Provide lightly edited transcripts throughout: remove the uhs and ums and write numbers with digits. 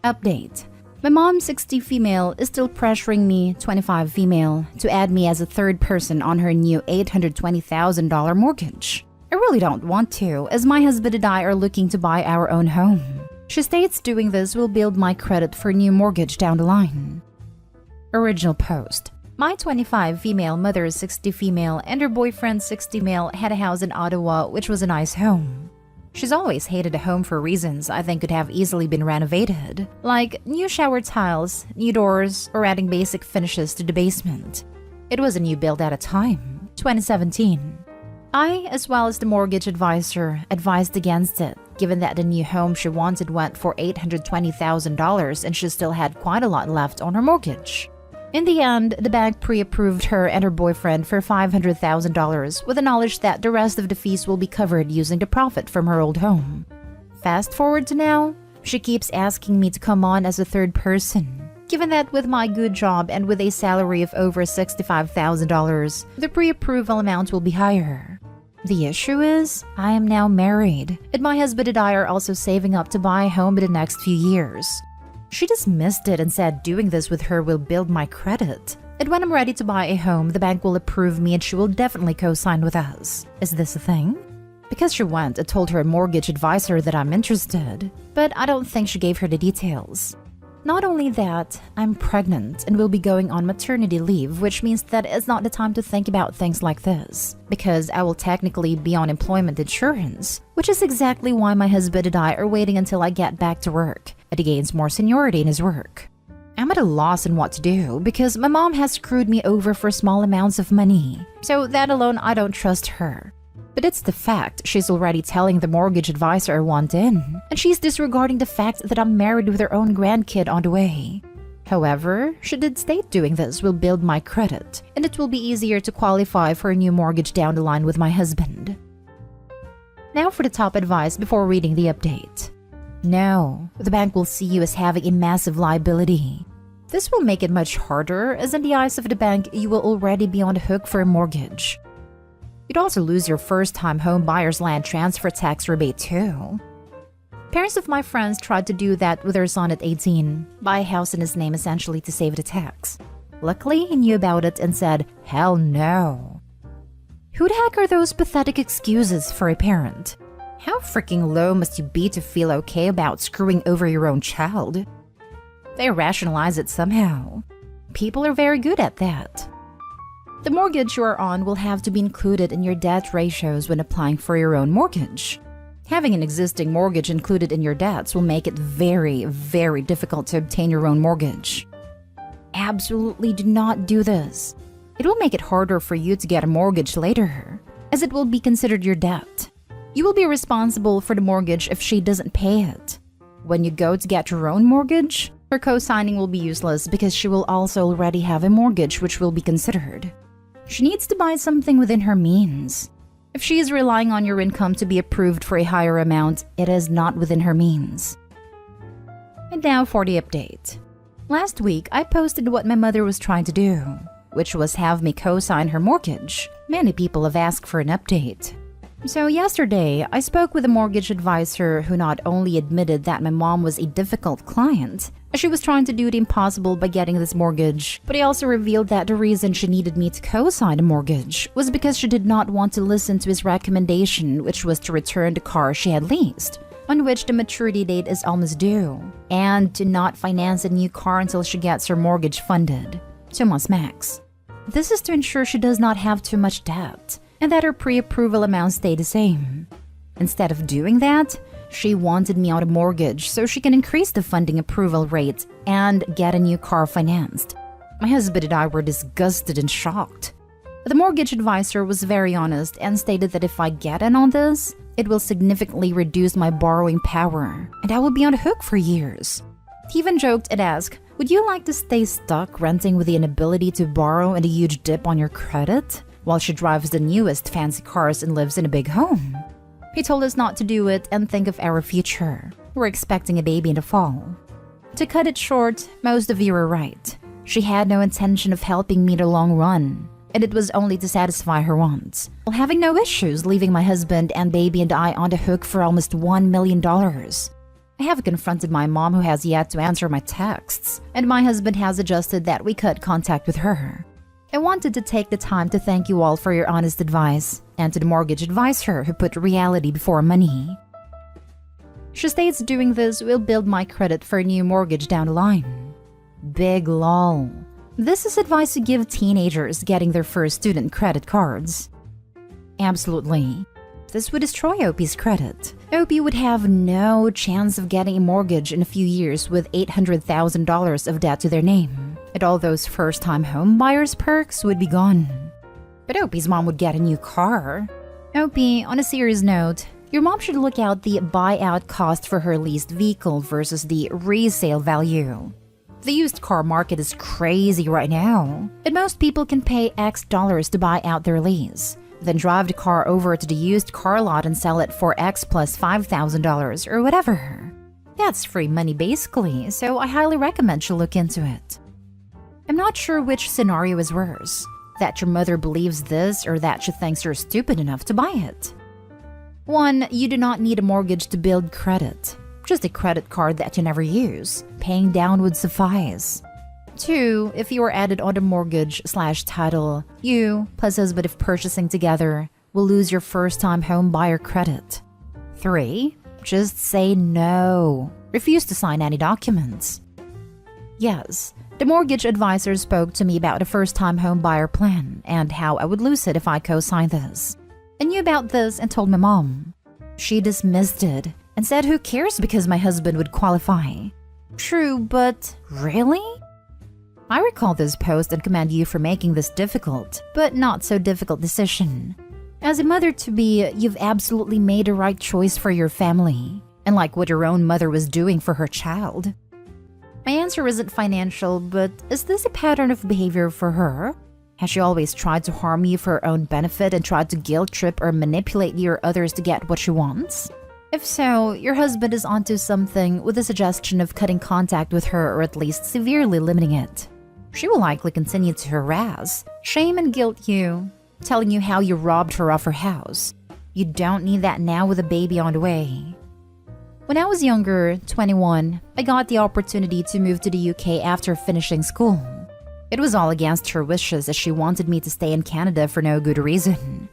Update. My mom, 60 female, is still pressuring me, 25 female, to add me as a third person on her new $820,000 mortgage. I really don't want to, as my husband and I are looking to buy our own home. She states doing this will build my credit for a new mortgage down the line. Original post. My 25 female mother, 60 female, and her boyfriend, 60 male, had a house in Ottawa, which was a nice home. She's always hated the home for reasons I think could have easily been renovated, like new shower tiles, new doors, or adding basic finishes to the basement. It was a new build at a time, 2017. I, as well as the mortgage advisor, advised against it, given that the new home she wanted went for $820,000 and she still had quite a lot left on her mortgage. In the end, the bank pre-approved her and her boyfriend for $500,000 with the knowledge that the rest of the fees will be covered using the profit from her old home. Fast forward to now, she keeps asking me to come on as a third person. Given that with my good job and with a salary of over $65,000, the pre-approval amount will be higher. The issue is, I am now married, and my husband and I are also saving up to buy a home in the next few years. She dismissed it and said doing this with her will build my credit. And when I'm ready to buy a home, the bank will approve me and she will definitely co-sign with us. Is this a thing? Because she went and told her mortgage advisor that I'm interested, but I don't think she gave her the details. Not only that, I'm pregnant and will be going on maternity leave, which means that it's not the time to think about things like this, because I will technically be on employment insurance, which is exactly why my husband and I are waiting until I get back to work, and he gains more seniority in his work. I'm at a loss in what to do because my mom has screwed me over for small amounts of money, so that alone I don't trust her. But it's the fact she's already telling the mortgage advisor I want in, and she's disregarding the fact that I'm married with her own grandkid on the way. However, she did state doing this will build my credit, and it will be easier to qualify for a new mortgage down the line with my husband. Now for the top advice before reading the update. No, the bank will see you as having a massive liability. This will make it much harder, as in the eyes of the bank, you will already be on the hook for a mortgage. You'd also lose your first-time home buyer's land transfer tax rebate too. Parents of my friends tried to do that with their son at 18, buy a house in his name essentially to save the tax. Luckily, he knew about it and said, hell no. Who the heck are those pathetic excuses for a parent? How freaking low must you be to feel okay about screwing over your own child? They rationalize it somehow. People are very good at that. The mortgage you are on will have to be included in your debt ratios when applying for your own mortgage. Having an existing mortgage included in your debts will make it very, very difficult to obtain your own mortgage. Absolutely do not do this. It will make it harder for you to get a mortgage later, as it will be considered your debt. You will be responsible for the mortgage if she doesn't pay it. When you go to get your own mortgage, her co-signing will be useless because she will also already have a mortgage which will be considered. She needs to buy something within her means. If she is relying on your income to be approved for a higher amount, it is not within her means. And now for the update. Last week, I posted what my mother was trying to do, which was have me co-sign her mortgage. Many people have asked for an update. So yesterday, I spoke with a mortgage advisor who not only admitted that my mom was a difficult client, she was trying to do the impossible by getting this mortgage, but he also revealed that the reason she needed me to co-sign a mortgage was because she did not want to listen to his recommendation, which was to return the car she had leased, on which the maturity date is almost due, and to not finance a new car until she gets her mortgage funded, 2 months max. This is to ensure she does not have too much debt, and that her pre-approval amounts stay the same. Instead of doing that, she wanted me on a mortgage so she can increase the funding approval rate and get a new car financed. My husband and I were disgusted and shocked. The mortgage advisor was very honest and stated that if I get in on this, it will significantly reduce my borrowing power and I will be on the hook for years. He even joked and asked, would you like to stay stuck renting with the inability to borrow and a huge dip on your credit while she drives the newest fancy cars and lives in a big home? He told us not to do it and think of our future. We're expecting a baby in the fall. To cut it short, most of you are right. She had no intention of helping me in the long run, and it was only to satisfy her wants, while having no issues leaving my husband and baby and I on the hook for almost $1 million. I have confronted my mom, who has yet to answer my texts, and my husband has adjusted that we cut contact with her. I wanted to take the time to thank you all for your honest advice, and to the mortgage advisor who put reality before money. She states doing this will build my credit for a new mortgage down the line. Big lol. This is advice to give teenagers getting their first student credit cards. Absolutely. This would destroy Opie's credit. Opie would have no chance of getting a mortgage in a few years with $800,000 of debt to their name, and all those first-time home buyers' perks would be gone. But Opie's mom would get a new car. Opie, on a serious note, your mom should look out the buyout cost for her leased vehicle versus the resale value. The used car market is crazy right now, and most people can pay X dollars to buy out their lease, then drive the car over to the used car lot and sell it for X plus $5,000 or whatever. That's free money basically, so I highly recommend you look into it. I'm not sure which scenario is worse, that your mother believes this or that she thinks you're stupid enough to buy it. 1. You do not need a mortgage to build credit. Just a credit card that you never use. Paying down would suffice. 2. If you are added on the mortgage/title, you, plus husband if purchasing together, will lose your first-time home buyer credit. 3. Just say no. Refuse to sign any documents. Yes, the mortgage advisor spoke to me about a first-time home buyer plan and how I would lose it if I co-signed this. I knew about this and told my mom. She dismissed it and said who cares because my husband would qualify. True, but really? I recall this post and commend you for making this difficult, but not so difficult decision. As a mother-to-be, you've absolutely made a right choice for your family, unlike what your own mother was doing for her child. My answer isn't financial, but is this a pattern of behavior for her? Has she always tried to harm you for her own benefit and tried to guilt trip or manipulate you or others to get what she wants? If so, your husband is onto something with a suggestion of cutting contact with her or at least severely limiting it. She will likely continue to harass, shame and guilt you, telling you how you robbed her of her house. You don't need that now with a baby on the way. When I was younger, 21, I got the opportunity to move to the UK after finishing school. It was all against her wishes as she wanted me to stay in Canada for no good reason.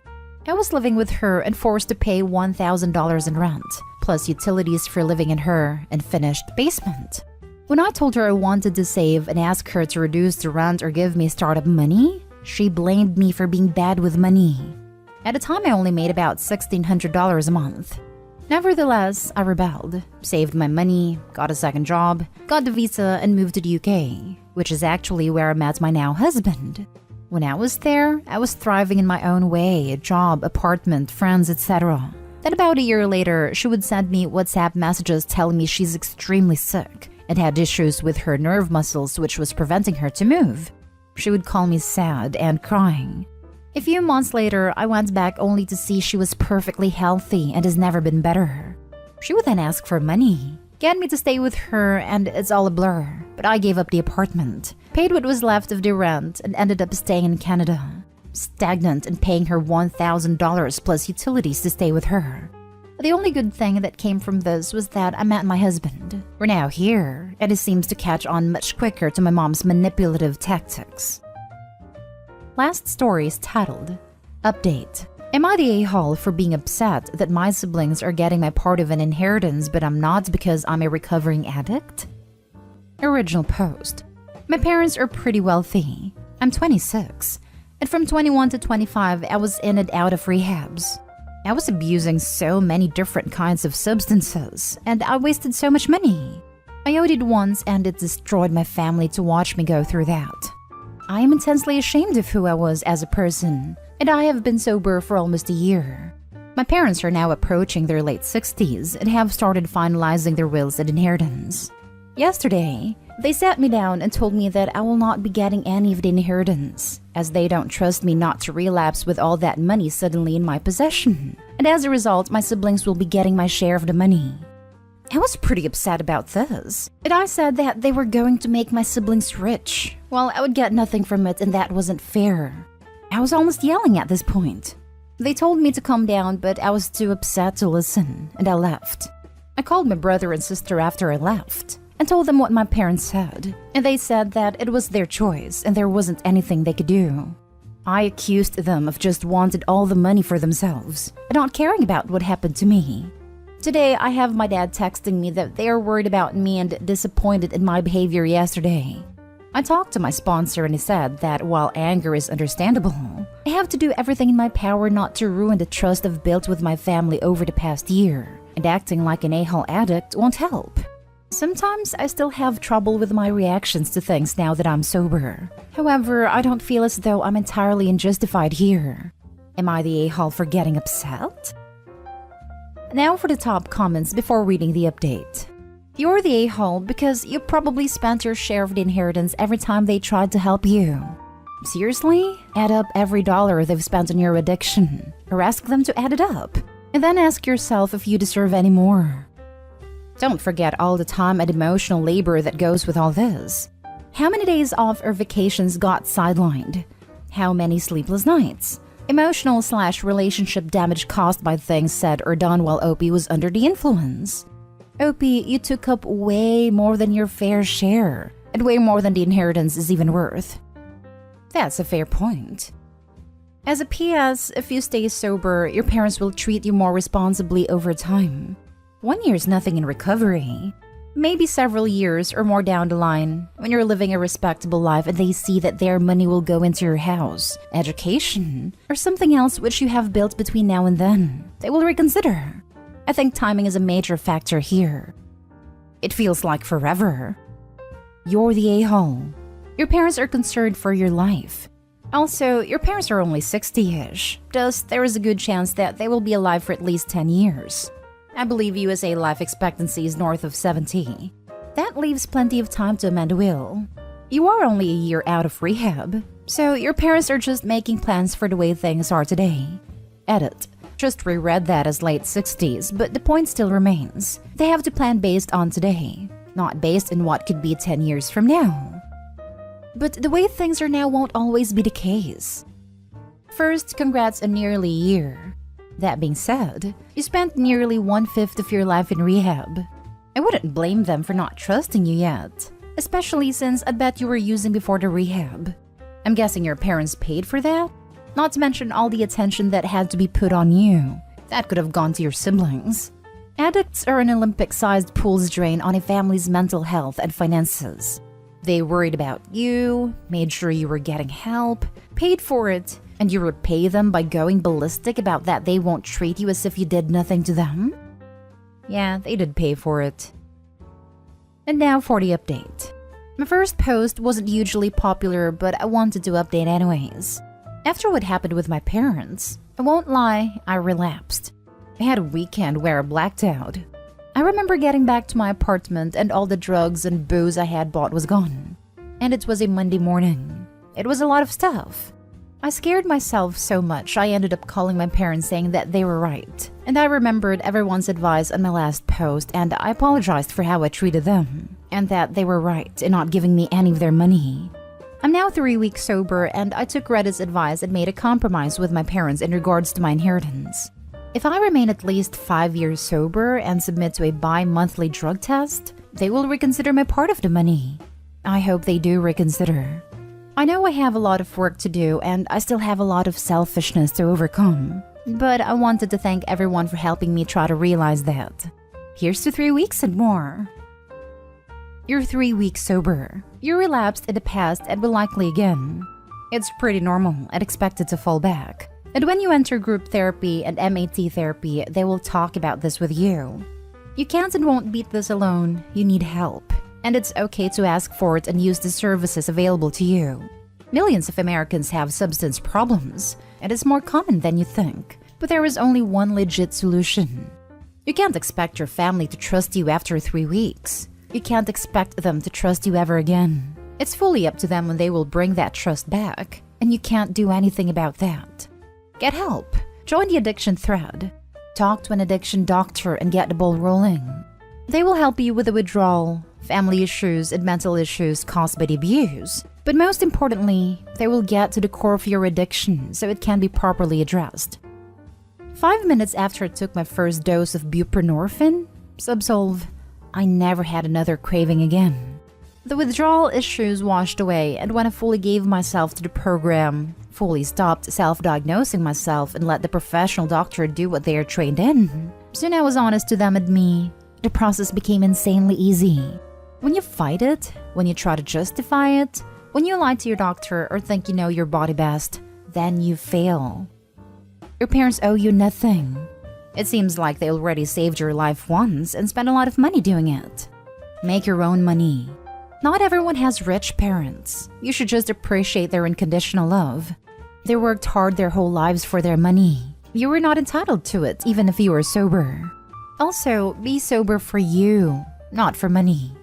I was living with her and forced to pay $1,000 in rent, plus utilities for living in her unfinished basement. When I told her I wanted to save and asked her to reduce the rent or give me startup money, she blamed me for being bad with money. At the time, I only made about $1,600 a month. Nevertheless, I rebelled, saved my money, got a second job, got the visa, and moved to the UK, which is actually where I met my now husband. When I was there, I was thriving in my own way, a job, apartment, friends, etc. Then about a year later, she would send me WhatsApp messages telling me she's extremely sick and had issues with her nerve muscles which was preventing her to move. She would call me sad and crying. A few months later, I went back only to see she was perfectly healthy and has never been better. She would then ask for money, get me to stay with her, and it's all a blur. But I gave up the apartment, paid what was left of the rent, and ended up staying in Canada. Stagnant and paying her $1,000 plus utilities to stay with her. The only good thing that came from this was that I met my husband. We're now here, and he seems to catch on much quicker to my mom's manipulative tactics. Last story is titled, Update. Am I the a-hole for being upset that my siblings are getting my part of an inheritance but I'm not because I'm a recovering addict? Original post. My parents are pretty wealthy. I'm 26, and from 21 to 25 I was in and out of rehabs. I was abusing so many different kinds of substances, and I wasted so much money. I OD'd once and it destroyed my family to watch me go through that. I am intensely ashamed of who I was as a person, and I have been sober for almost a year. My parents are now approaching their late 60s and have started finalizing their wills and inheritance. Yesterday, they sat me down and told me that I will not be getting any of the inheritance, as they don't trust me not to relapse with all that money suddenly in my possession, and as a result, my siblings will be getting my share of the money. I was pretty upset about this, and I said that they were going to make my siblings rich, while I would get nothing from it, and that wasn't fair. I was almost yelling at this point. They told me to calm down, but I was too upset to listen, and I left. I called my brother and sister after I left and told them what my parents said, and they said that it was their choice and there wasn't anything they could do. I accused them of just wanted all the money for themselves and not caring about what happened to me. Today, I have my dad texting me that they are worried about me and disappointed in my behavior yesterday. I talked to my sponsor and he said that while anger is understandable, I have to do everything in my power not to ruin the trust I've built with my family over the past year, and acting like an a-hole addict won't help. Sometimes I still have trouble with my reactions to things now that I'm sober. However, I don't feel as though I'm entirely unjustified here. Am I the a-hole for getting upset? Now for the top comments before reading the update. You're the a-hole because you probably spent your share of the inheritance every time they tried to help you. Seriously? Add up every dollar they've spent on your addiction, or ask them to add it up, and then ask yourself if you deserve any more. Don't forget all the time and emotional labor that goes with all this. How many days off or vacations got sidelined? How many sleepless nights? Emotional/relationship damage caused by things said or done while OP was under the influence. OP, you took up way more than your fair share, and way more than the inheritance is even worth. That's a fair point. As a PS, if you stay sober, your parents will treat you more responsibly over time. 1 year's nothing in recovery. Maybe several years or more down the line, when you're living a respectable life and they see that their money will go into your house, education, or something else which you have built between now and then, they will reconsider. I think timing is a major factor here. It feels like forever. You're the a-hole. Your parents are concerned for your life. Also, your parents are only 60-ish, thus there is a good chance that they will be alive for at least 10 years. I believe USA life expectancy is north of 70. That leaves plenty of time to amend a will. You are only a year out of rehab, so your parents are just making plans for the way things are today. Edit. Just reread that as late 60s, but the point still remains. They have to plan based on today, not based on what could be 10 years from now. But the way things are now won't always be the case. First, congrats on nearly a year. That being said, you spent nearly 1/5 of your life in rehab. I wouldn't blame them for not trusting you yet, especially since I bet you were using before the rehab. I'm guessing your parents paid for that? Not to mention all the attention that had to be put on you. That could have gone to your siblings. Addicts are an Olympic-sized pool's drain on a family's mental health and finances. They worried about you, made sure you were getting help, paid for it, and you repay them by going ballistic about that they won't treat you as if you did nothing to them? Yeah, they did pay for it. And now for the update. My first post wasn't hugely popular, but I wanted to update anyways. After what happened with my parents, I won't lie, I relapsed. I had a weekend where I blacked out. I remember getting back to my apartment and all the drugs and booze I had bought was gone. And it was a Monday morning. It was a lot of stuff. I scared myself so much I ended up calling my parents saying that they were right. And I remembered everyone's advice on my last post and I apologized for how I treated them. And that they were right in not giving me any of their money. I'm now 3 weeks sober and I took Reddit's advice and made a compromise with my parents in regards to my inheritance. If I remain at least 5 years sober and submit to a bi-monthly drug test, they will reconsider my part of the money. I hope they do reconsider. I know I have a lot of work to do and I still have a lot of selfishness to overcome. But I wanted to thank everyone for helping me try to realize that. Here's to 3 weeks and more. You're 3 weeks sober. You relapsed in the past and will likely again. It's pretty normal and expected to fall back. And when you enter group therapy and MAT therapy, they will talk about this with you. You can't and won't beat this alone. You need help. And it's okay to ask for it and use the services available to you. Millions of Americans have substance problems, and it's more common than you think. But there is only one legit solution. You can't expect your family to trust you after 3 weeks. You can't expect them to trust you ever again. It's fully up to them when they will bring that trust back, and you can't do anything about that. Get help. Join the addiction thread. Talk to an addiction doctor and get the ball rolling. They will help you with the withdrawal, family issues, and mental issues caused by the abuse. But most importantly, they will get to the core of your addiction so it can be properly addressed. 5 minutes after I took my first dose of buprenorphine, Subsolve. I never had another craving again. The withdrawal issues washed away, and when I fully gave myself to the program, fully stopped self-diagnosing myself and let the professional doctor do what they are trained in, soon I was honest to them and me. The process became insanely easy. When you fight it, when you try to justify it, when you lie to your doctor or think you know your body best, then you fail. Your parents owe you nothing. It seems like they already saved your life once and spent a lot of money doing it. Make your own money. Not everyone has rich parents. You should just appreciate their unconditional love. They worked hard their whole lives for their money. You were not entitled to it, even if you were sober. Also, be sober for you, not for money.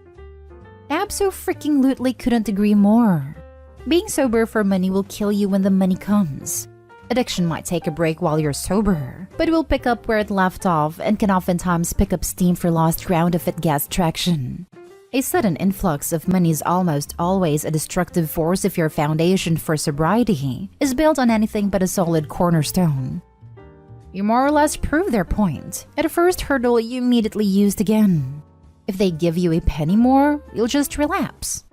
Abso-freaking-lutely couldn't agree more. Being sober for money will kill you when the money comes. Addiction might take a break while you're sober, but it will pick up where it left off and can oftentimes pick up steam for lost ground if it gets traction. A sudden influx of money is almost always a destructive force if your foundation for sobriety is built on anything but a solid cornerstone. You more or less prove their point. At a first hurdle, you immediately used again. If they give you a penny more, you'll just relapse.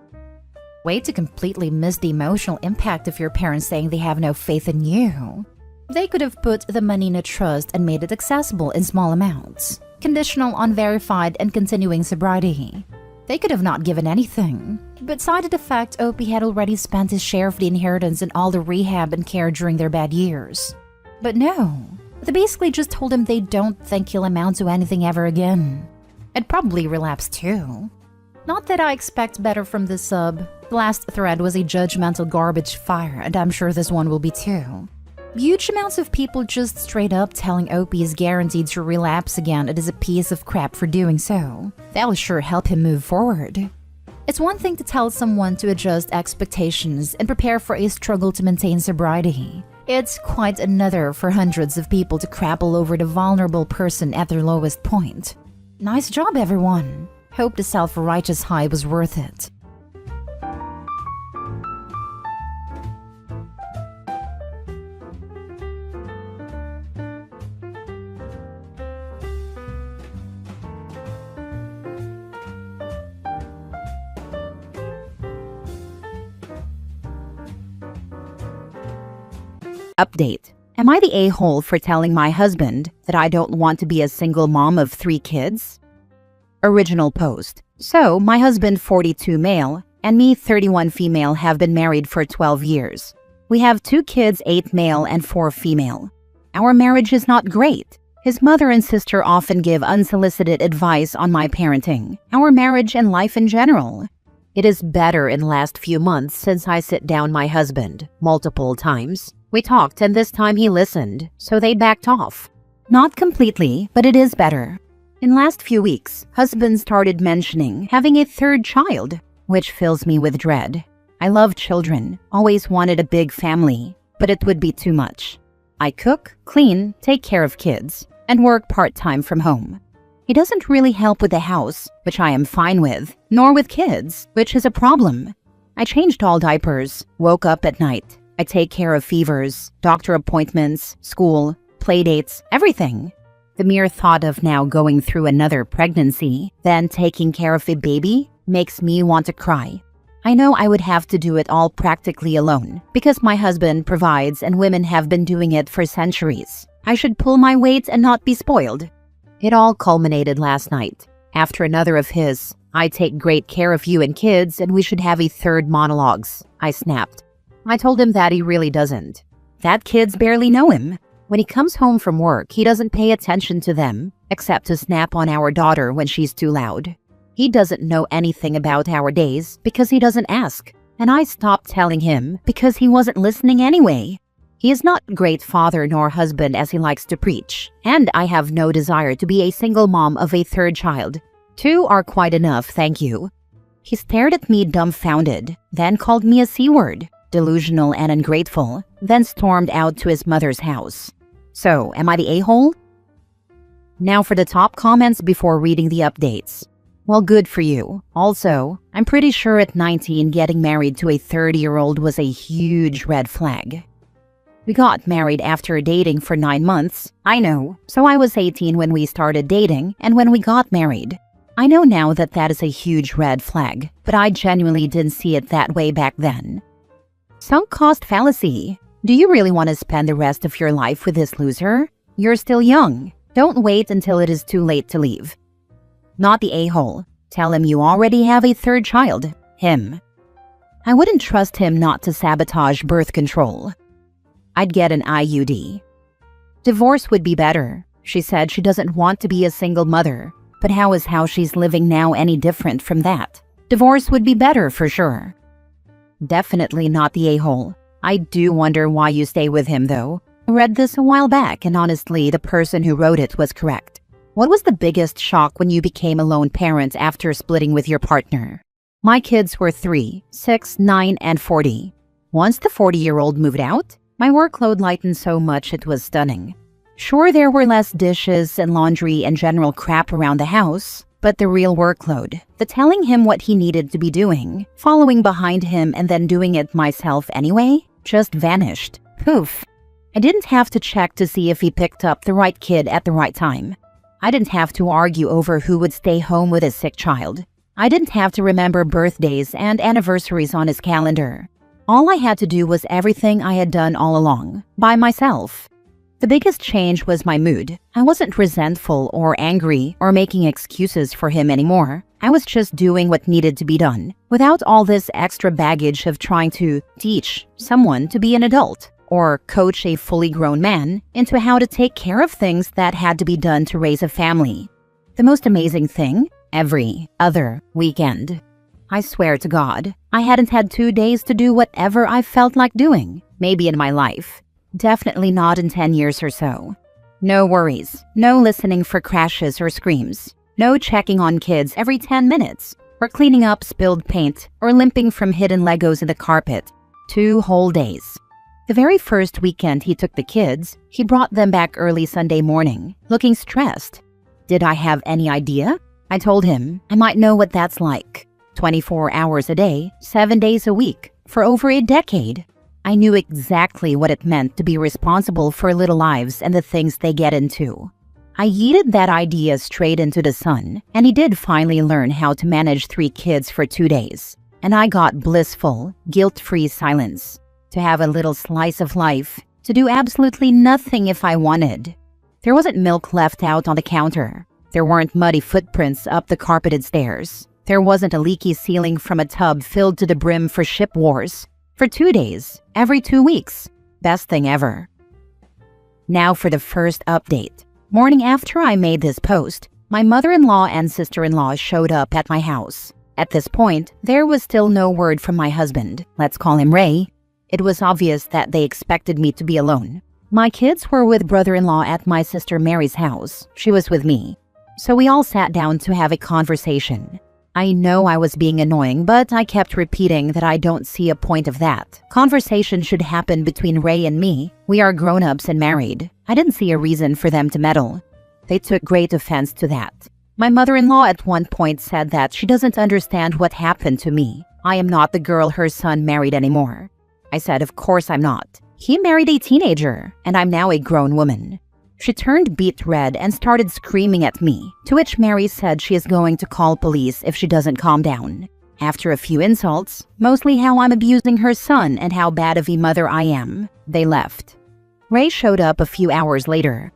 Way to completely miss the emotional impact of your parents saying they have no faith in you. They could have put the money in a trust and made it accessible in small amounts, conditional on verified and continuing sobriety. They could have not given anything, but cited the fact Opie had already spent his share of the inheritance and all the rehab and care during their bad years. But no, they basically just told him they don't think he'll amount to anything ever again. I'd probably relapse too. Not that I expect better from this sub. The last thread was a judgmental garbage fire, and I'm sure this one will be too. Huge amounts of people just straight up telling Opie is guaranteed to relapse again and is a piece of crap for doing so. That'll sure help him move forward. It's one thing to tell someone to adjust expectations and prepare for a struggle to maintain sobriety. It's quite another for hundreds of people to crap all over the vulnerable person at their lowest point. Nice job, everyone. Hope the self-righteous high was worth it. Update. Am I the a-hole for telling my husband that I don't want to be a single mom of 3 kids? Original post. So, my husband 42 male and me 31 female have been married for 12 years. We have 2 kids, 8 male and 4 female. Our marriage is not great. His mother and sister often give unsolicited advice on my parenting, our marriage and life in general. It is better in the last few months since I sit down my husband multiple times. We talked and this time he listened, so they backed off. Not completely, but it is better. In last few weeks, husband started mentioning having a 3rd child, which fills me with dread. I love children, always wanted a big family, but it would be too much. I cook, clean, take care of kids, and work part-time from home. He doesn't really help with the house, which I am fine with, nor with kids, which is a problem. I changed all diapers, woke up at night. I take care of fevers, doctor appointments, school, playdates, everything. The mere thought of now going through another pregnancy, then taking care of a baby, makes me want to cry. I know I would have to do it all practically alone, because my husband provides and women have been doing it for centuries. I should pull my weight and not be spoiled. It all culminated last night. After another of his, I take great care of you and kids and we should have a 3rd monologues. I snapped. I told him that he really doesn't. That kids barely know him. When he comes home from work, he doesn't pay attention to them, except to snap on our daughter when she's too loud. He doesn't know anything about our days because he doesn't ask, and I stopped telling him because he wasn't listening anyway. He is not a great father nor husband as he likes to preach, and I have no desire to be a single mom of a 3rd child. 2 are quite enough, thank you. He stared at me dumbfounded, then called me a C-word. Delusional and ungrateful, then stormed out to his mother's house. So, am I the a-hole? Now for the top comments before reading the updates. Well, good for you. Also, I'm pretty sure at 19 getting married to a 30-year-old was a huge red flag. We got married after dating for 9 months. I know. So I was 18 when we started dating and when we got married. I know now that that is a huge red flag, but I genuinely didn't see it that way back then. Sunk cost fallacy. Do you really want to spend the rest of your life with this loser? You're still young. Don't wait until it is too late to leave. Not the a-hole. Tell him you already have a third child. Him. I wouldn't trust him not to sabotage birth control. I'd get an IUD. Divorce would be better. She said she doesn't want to be a single mother. But how is how she's living now any different from that? Divorce would be better for sure. Definitely not the a-hole. I do wonder why you stay with him though. I read this a while back and honestly the person who wrote it was correct. What was the biggest shock when you became a lone parent after splitting with your partner? My kids were 3, 6, 9, and 40. Once the 40-year-old moved out, my workload lightened so much it was stunning. Sure, there were less dishes and laundry and general crap around the house, but the real workload, the telling him what he needed to be doing, following behind him and then doing it myself anyway, just vanished. Poof. I didn't have to check to see if he picked up the right kid at the right time. I didn't have to argue over who would stay home with his sick child. I didn't have to remember birthdays and anniversaries on his calendar. All I had to do was everything I had done all along, by myself. The biggest change was my mood. I wasn't resentful or angry or making excuses for him anymore. I was just doing what needed to be done, without all this extra baggage of trying to teach someone to be an adult or coach a fully grown man into how to take care of things that had to be done to raise a family. The most amazing thing? Every other weekend. I swear to God, I hadn't had 2 days to do whatever I felt like doing, maybe in my life. Definitely not in 10 years or so. No worries, no listening for crashes or screams, no checking on kids every 10 minutes, or cleaning up spilled paint, or limping from hidden Legos in the carpet. 2 whole days. The very first weekend he took the kids, he brought them back early Sunday morning, looking stressed. Did I have any idea? I told him I might know what that's like. 24 hours a day, 7 days a week, for over a decade. I knew exactly what it meant to be responsible for little lives and the things they get into. I yeeted that idea straight into the sun, and he did finally learn how to manage 3 kids for 2 days. And I got blissful, guilt-free silence. To have a little slice of life, to do absolutely nothing if I wanted. There wasn't milk left out on the counter. There weren't muddy footprints up the carpeted stairs. There wasn't a leaky ceiling from a tub filled to the brim for ship wars. For 2 days, every 2 weeks. Best thing ever. Now for the first update. Morning after I made this post, my mother-in-law and sister-in-law showed up at my house. At this point, there was still no word from my husband. Let's call him Ray. It was obvious that they expected me to be alone. My kids were with brother-in-law at my sister Mary's house. She was with me. So we all sat down to have a conversation. I know I was being annoying, but I kept repeating that I don't see a point of that. Conversation should happen between Ray and me. We are grown-ups and married. I didn't see a reason for them to meddle. They took great offense to that. My mother-in-law at one point said that she doesn't understand what happened to me. I am not the girl her son married anymore. I said, of course I'm not. He married a teenager, and I'm now a grown woman. She turned beet red and started screaming at me, to which Mary said she is going to call police if she doesn't calm down. After a few insults, mostly how I'm abusing her son and how bad of a mother I am, they left. Ray showed up a few hours later.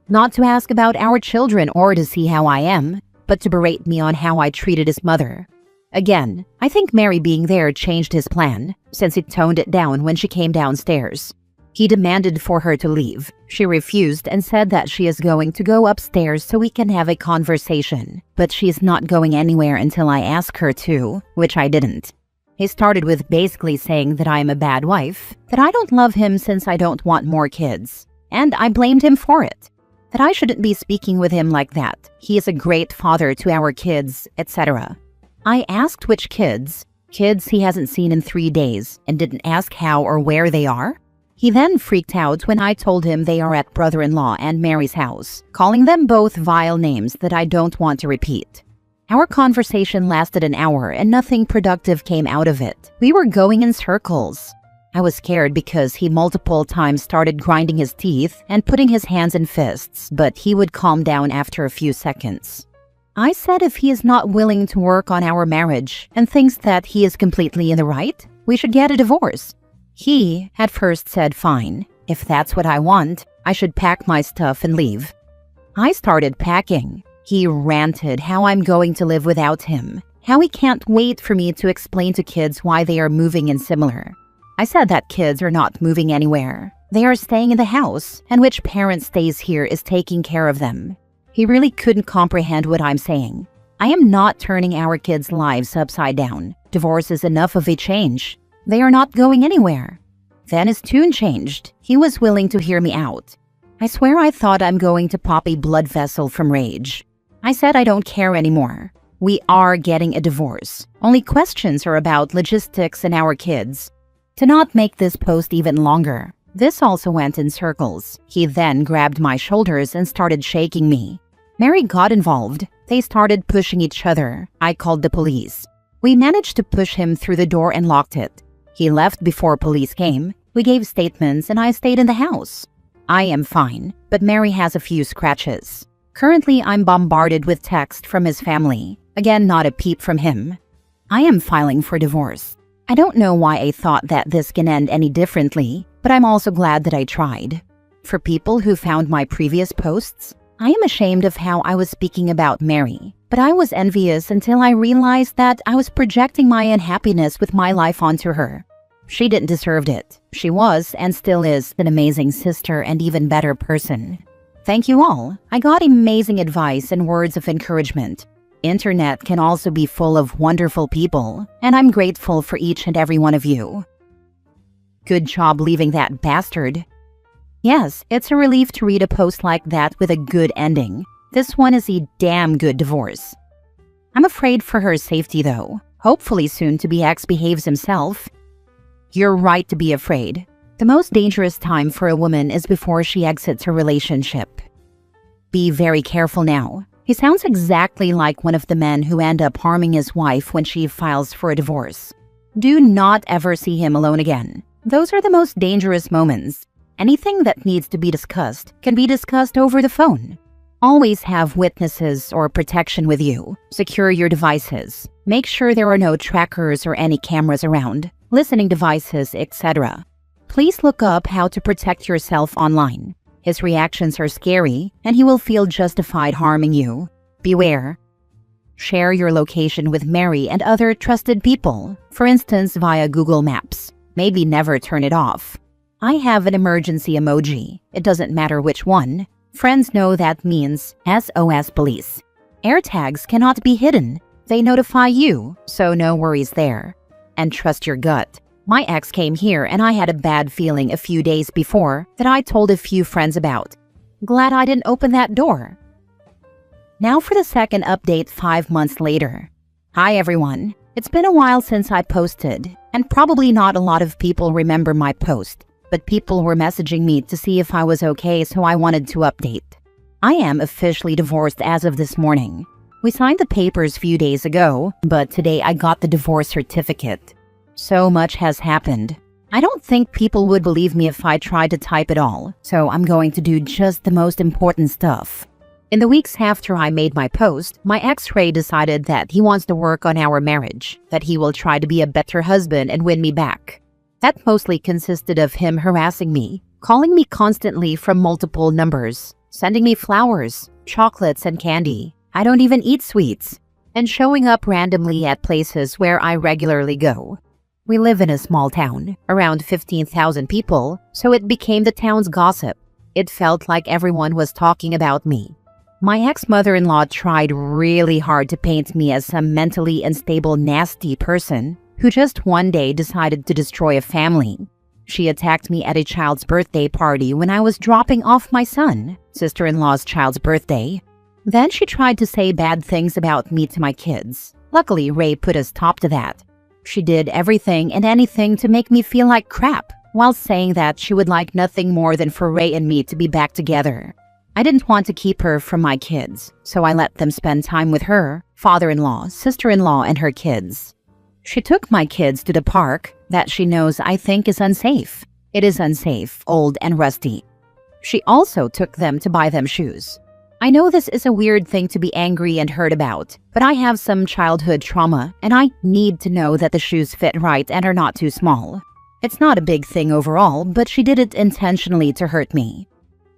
Not to ask about our children or to see how I am, but to berate me on how I treated his mother. Again, I think Mary being there changed his plan, since he toned it down when she came downstairs. He demanded for her to leave. She refused and said that she is going to go upstairs so we can have a conversation, but she is not going anywhere until I ask her to, which I didn't. He started with basically saying that I am a bad wife, that I don't love him since I don't want more kids, and I blamed him for it. That I shouldn't be speaking with him like that. He is a great father to our kids, etc. I asked which kids he hasn't seen in 3 days, and didn't ask how or where they are. He then freaked out when I told him they are at brother-in-law and Mary's house, calling them both vile names that I don't want to repeat. Our conversation lasted an hour and nothing productive came out of it. We were going in circles. I was scared because he multiple times started grinding his teeth and putting his hands in fists, but he would calm down after a few seconds. I said if he is not willing to work on our marriage and thinks that he is completely in the right, we should get a divorce. He at first said fine. If that's what I want, I should pack my stuff and leave. I started packing. He ranted how I'm going to live without him, how he can't wait for me to explain to kids why they are moving in similar. I said that kids are not moving anywhere. They are staying in the house, and which parent stays here is taking care of them. He really couldn't comprehend what I'm saying. I am not turning our kids' lives upside down. Divorce is enough of a change. They are not going anywhere. Then his tune changed. He was willing to hear me out. I swear I thought I'm going to pop a blood vessel from rage. I said I don't care anymore. We are getting a divorce. Only questions are about logistics and our kids. To not make this post even longer, this also went in circles. He then grabbed my shoulders and started shaking me. Mary got involved. They started pushing each other. I called the police. We managed to push him through the door and locked it. He left before police came. We gave statements and I stayed in the house. I am fine, but Mary has a few scratches. Currently, I'm bombarded with text from his family. Again, not a peep from him. I am filing for divorce. I don't know why I thought that this can end any differently, but I'm also glad that I tried. For people who found my previous posts, I am ashamed of how I was speaking about Mary, but I was envious until I realized that I was projecting my unhappiness with my life onto her. She didn't deserve it. She was, and still is, an amazing sister and even better person. Thank you all. I got amazing advice and words of encouragement. Internet can also be full of wonderful people, and I'm grateful for each and every one of you. Good job leaving that bastard. Yes, it's a relief to read a post like that with a good ending. This one is a damn good divorce. I'm afraid for her safety though. Hopefully soon to be ex behaves himself. You're right to be afraid. The most dangerous time for a woman is before she exits her relationship. Be very careful now. He sounds exactly like one of the men who end up harming his wife when she files for a divorce. Do not ever see him alone again. Those are the most dangerous moments. Anything that needs to be discussed can be discussed over the phone. Always have witnesses or protection with you. Secure your devices. Make sure there are no trackers or any cameras around, listening devices, etc. Please look up how to protect yourself online. His reactions are scary, and he will feel justified harming you. Beware. Share your location with Mary and other trusted people, for instance via Google Maps. Maybe never turn it off. I have an emergency emoji. It doesn't matter which one. Friends know that means SOS police. AirTags cannot be hidden. They notify you, so no worries there. And trust your gut. My ex came here and I had a bad feeling a few days before that I told a few friends about. Glad I didn't open that door. Now for the second update 5 months later. Hi everyone. It's been a while since I posted, and probably not a lot of people remember my post, but people were messaging me to see if I was okay, so I wanted to update. I am officially divorced as of this morning. We signed the papers few days ago, but today I got the divorce certificate. So much has happened. I don't think people would believe me if I tried to type it all, so I'm going to do just the most important stuff. In the weeks after I made my post, my ex Ray decided that he wants to work on our marriage, that he will try to be a better husband and win me back. That mostly consisted of him harassing me, calling me constantly from multiple numbers, sending me flowers, chocolates, and candy. I don't even eat sweets, and showing up randomly at places where I regularly go. We live in a small town, around 15,000 people, so it became the town's gossip. It felt like everyone was talking about me. My ex-mother-in-law tried really hard to paint me as some mentally unstable, nasty person who just one day decided to destroy a family. She attacked me at a child's birthday party when I was dropping off my son, sister-in-law's child's birthday. Then she tried to say bad things about me to my kids. Luckily, Ray put a stop to that. She did everything and anything to make me feel like crap, while saying that she would like nothing more than for Ray and me to be back together. I didn't want to keep her from my kids, so I let them spend time with her, father-in-law, sister-in-law, and her kids. She took my kids to the park that she knows I think is unsafe. It is unsafe, old and rusty. She also took them to buy them shoes. I know this is a weird thing to be angry and hurt about, but I have some childhood trauma and I need to know that the shoes fit right and are not too small. It's not a big thing overall, but she did it intentionally to hurt me.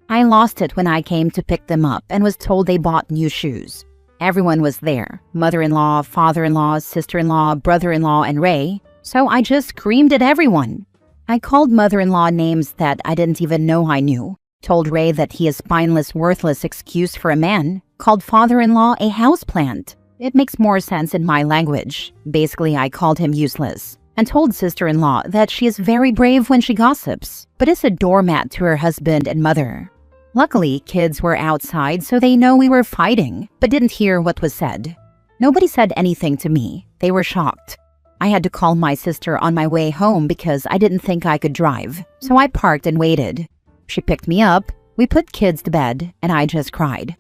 I lost it when I came to pick them up and was told they bought new shoes. Everyone was there, mother-in-law, father-in-law, sister-in-law, brother-in-law, and Ray, so I just screamed at everyone. I called mother-in-law names that I didn't even know I knew, told Ray that he is spineless, worthless excuse for a man, called father-in-law a houseplant. It makes more sense in my language. Basically, I called him useless, and told sister-in-law that she is very brave when she gossips, but is a doormat to her husband and mother. Luckily, kids were outside, so they know we were fighting, but didn't hear what was said. Nobody said anything to me. They were shocked. I had to call my sister on my way home because I didn't think I could drive, so I parked and waited. She picked me up, we put kids to bed, and I just cried.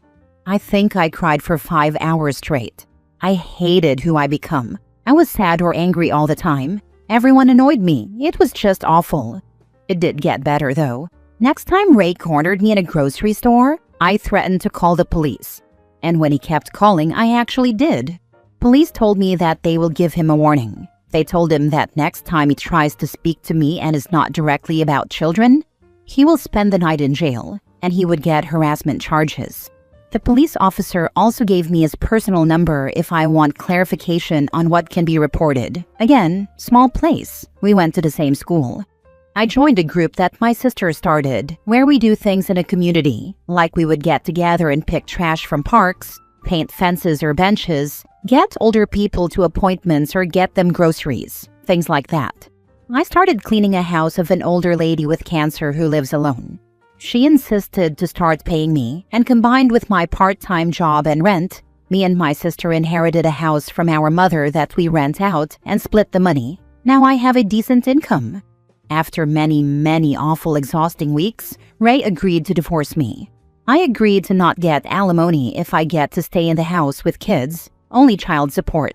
I think I cried for 5 hours straight. I hated who I become. I was sad or angry all the time. Everyone annoyed me. It was just awful. It did get better though. Next time Ray cornered me in a grocery store, I threatened to call the police. And when he kept calling, I actually did. Police told me that they will give him a warning. They told him that next time he tries to speak to me and is not directly about children, he will spend the night in jail, and he would get harassment charges. The police officer also gave me his personal number if I want clarification on what can be reported. Again, small place. We went to the same school. I joined a group that my sister started, where we do things in a community, like we would get together and pick trash from parks, paint fences or benches, get older people to appointments or get them groceries, things like that. I started cleaning a house of an older lady with cancer who lives alone. She insisted to start paying me, and combined with my part-time job and rent, me and my sister inherited a house from our mother that we rent out and split the money. Now I have a decent income. After many awful, exhausting weeks, Ray agreed to divorce me. I agreed to not get alimony if I get to stay in the house with kids, only child support.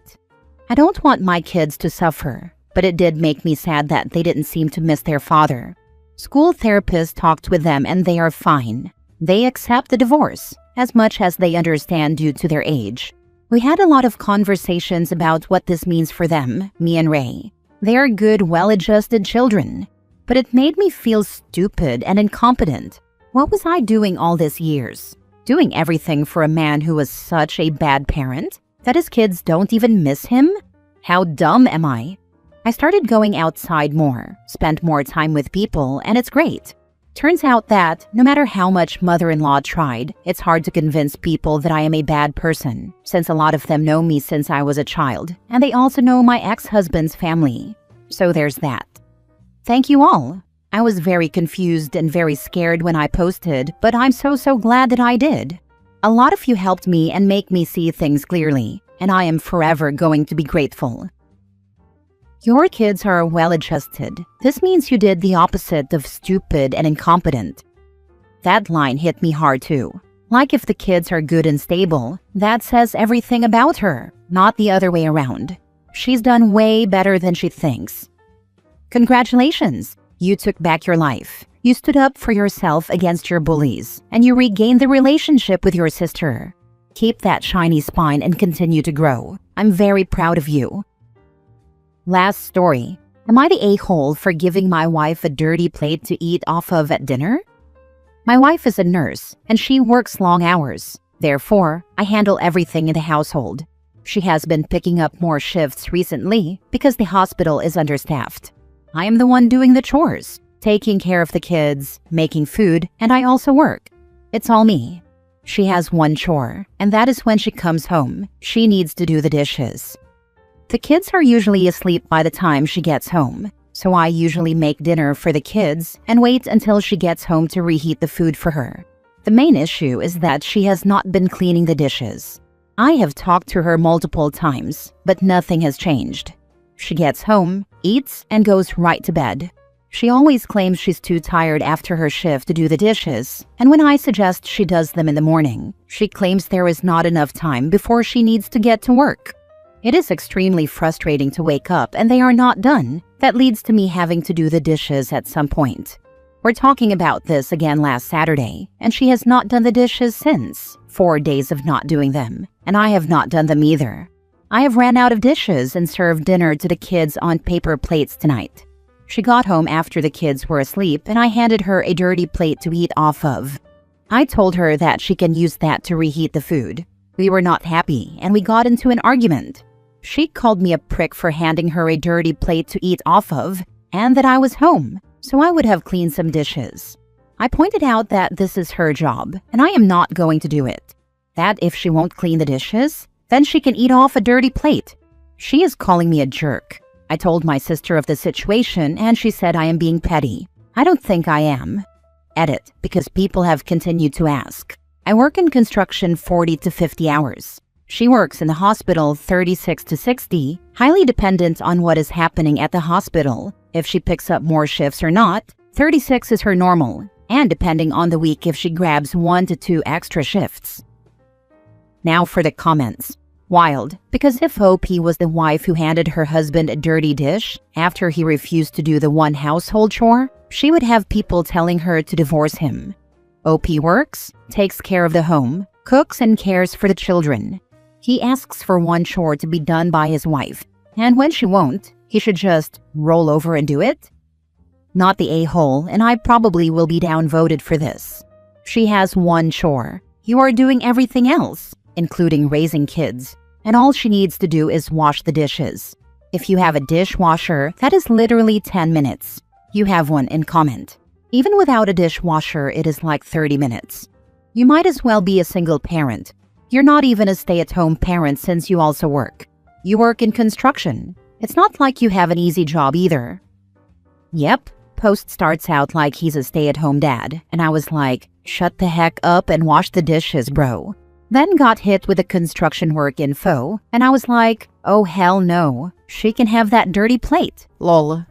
I don't want my kids to suffer, but it did make me sad that they didn't seem to miss their father. School therapists talked with them and they are fine. They accept the divorce, as much as they understand due to their age. We had a lot of conversations about what this means for them, me and Ray. They are good, well-adjusted children. But it made me feel stupid and incompetent. What was I doing all these years? Doing everything for a man who was such a bad parent that his kids don't even miss him? How dumb am I? I started going outside more, spent more time with people, and it's great. Turns out that, no matter how much mother-in-law tried, it's hard to convince people that I am a bad person, since a lot of them know me since I was a child, and they also know my ex-husband's family. So there's that. Thank you all. I was very confused and very scared when I posted, but I'm so glad that I did. A lot of you helped me and make me see things clearly, and I am forever going to be grateful. Your kids are well-adjusted. This means you did the opposite of stupid and incompetent. That line hit me hard too. Like if the kids are good and stable, that says everything about her, not the other way around. She's done way better than she thinks. Congratulations! You took back your life. You stood up for yourself against your bullies, and you regained the relationship with your sister. Keep that shiny spine and continue to grow. I'm very proud of you. Last story. Am I the a-hole for giving my wife a dirty plate to eat off of at dinner? My wife is a nurse, and she works long hours. Therefore, I handle everything in the household. She has been picking up more shifts recently because the hospital is understaffed. I am the one doing the chores, taking care of the kids, making food, and I also work. It's all me. She has one chore, and that is when she comes home. She needs to do the dishes. The kids are usually asleep by the time she gets home, so I usually make dinner for the kids and wait until she gets home to reheat the food for her. The main issue is that she has not been cleaning the dishes. I have talked to her multiple times, but nothing has changed. She gets home, eats, and goes right to bed. She always claims she's too tired after her shift to do the dishes, and when I suggest she does them in the morning, she claims there is not enough time before she needs to get to work. It is extremely frustrating to wake up and they are not done. That leads to me having to do the dishes at some point. We're talking about this again last Saturday, and she has not done the dishes since. 4 days of not doing them, and I have not done them either. I have ran out of dishes and served dinner to the kids on paper plates tonight. She got home after the kids were asleep, and I handed her a dirty plate to eat off of. I told her that she can use that to reheat the food. We were not happy, and we got into an argument. She called me a prick for handing her a dirty plate to eat off of, and that I was home, so I would have cleaned some dishes. I pointed out that this is her job, and I am not going to do it. That if she won't clean the dishes, then she can eat off a dirty plate. She is calling me a jerk. I told my sister of the situation, and she said I am being petty. I don't think I am. Edit, because people have continued to ask. I work in construction 40 to 50 hours. She works in the hospital 36 to 60, highly dependent on what is happening at the hospital. If she picks up more shifts or not, 36 is her normal, and depending on the week if she grabs 1 to 2 extra shifts. Now for the comments. Wild, because if OP was the wife who handed her husband a dirty dish after he refused to do the one household chore, she would have people telling her to divorce him. OP works, takes care of the home, cooks and cares for the children. He asks for one chore to be done by his wife, and when she won't, he should just roll over and do it? Not the a-hole, and I probably will be downvoted for this. She has one chore. You are doing everything else, including raising kids, and all she needs to do is wash the dishes. If you have a dishwasher, that is literally 10 minutes. You have one in comment. Even without a dishwasher, it is like 30 minutes. You might as well be a single parent. You're not even a stay-at-home parent since you also work. You work in construction. It's not like you have an easy job either. Yep, post starts out like he's a stay-at-home dad, and I was like, shut the heck up and wash the dishes, bro. Then got hit with the construction work info, and I was like, oh hell no, she can have that dirty plate, lol.